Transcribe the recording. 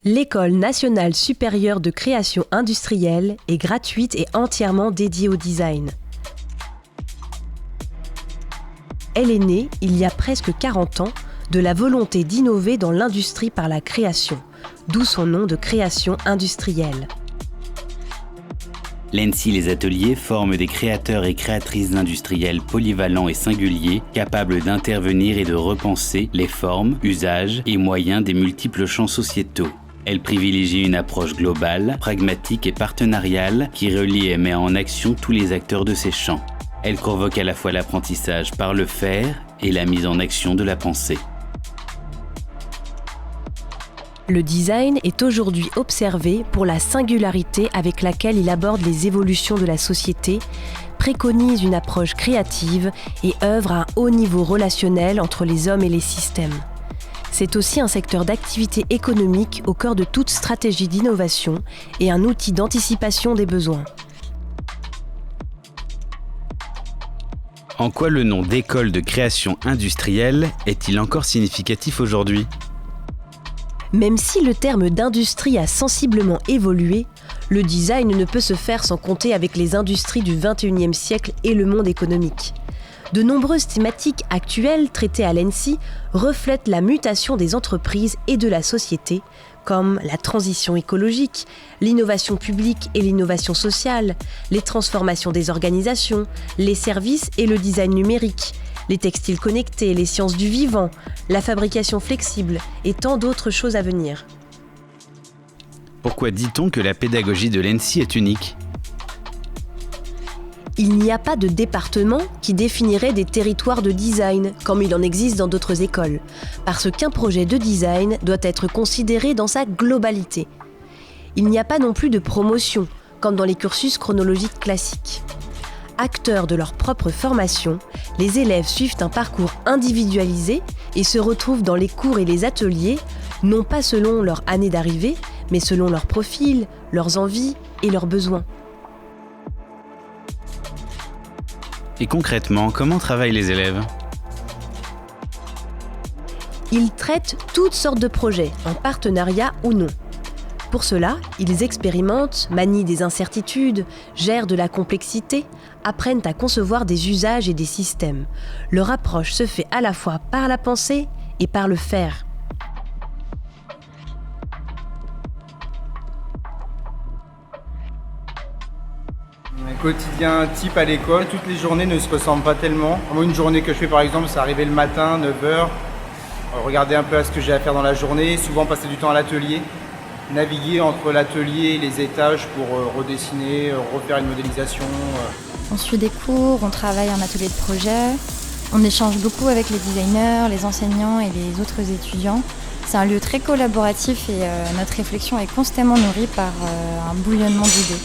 L'École nationale supérieure de création industrielle est gratuite et entièrement dédiée au design. Elle est née, il y a presque 40 ans, de la volonté d'innover dans l'industrie par la création, d'où son nom de création industrielle. L'ENSI Les Ateliers forment des créateurs et créatrices industriels polyvalents et singuliers, capables d'intervenir et de repenser les formes, usages et moyens des multiples champs sociétaux. Elle privilégie une approche globale, pragmatique et partenariale qui relie et met en action tous les acteurs de ces champs. Elle convoque à la fois l'apprentissage par le faire et la mise en action de la pensée. Le design est aujourd'hui observé pour la singularité avec laquelle il aborde les évolutions de la société, préconise une approche créative et œuvre à un haut niveau relationnel entre les hommes et les systèmes. C'est aussi un secteur d'activité économique au cœur de toute stratégie d'innovation et un outil d'anticipation des besoins. En quoi le nom d'école de création industrielle est-il encore significatif aujourd'hui ? Même si le terme d'industrie a sensiblement évolué, le design ne peut se faire sans compter avec les industries du XXIe siècle et le monde économique. De nombreuses thématiques actuelles traitées à l'ENSI reflètent la mutation des entreprises et de la société, comme la transition écologique, l'innovation publique et l'innovation sociale, les transformations des organisations, les services et le design numérique, les textiles connectés, les sciences du vivant, la fabrication flexible et tant d'autres choses à venir. Pourquoi dit-on que la pédagogie de l'ENSI est unique ? Il n'y a pas de département qui définirait des territoires de design, comme il en existe dans d'autres écoles, parce qu'un projet de design doit être considéré dans sa globalité. Il n'y a pas non plus de promotion, comme dans les cursus chronologiques classiques. Acteurs de leur propre formation, les élèves suivent un parcours individualisé et se retrouvent dans les cours et les ateliers, non pas selon leur année d'arrivée, mais selon leur profil, leurs envies et leurs besoins. Et concrètement, comment travaillent les élèves ? Ils traitent toutes sortes de projets, en partenariat ou non. Pour cela, ils expérimentent, manient des incertitudes, gèrent de la complexité, apprennent à concevoir des usages et des systèmes. Leur approche se fait à la fois par la pensée et par le faire. Un quotidien type à l'école, toutes les journées ne se ressemblent pas tellement. Moi, une journée que je fais par exemple, c'est arriver le matin, 9h, regarder un peu à ce que j'ai à faire dans la journée, souvent passer du temps à l'atelier, naviguer entre l'atelier et les étages pour redessiner, refaire une modélisation. On suit des cours, on travaille en atelier de projet, on échange beaucoup avec les designers, les enseignants et les autres étudiants. C'est un lieu très collaboratif et notre réflexion est constamment nourrie par un bouillonnement d'idées.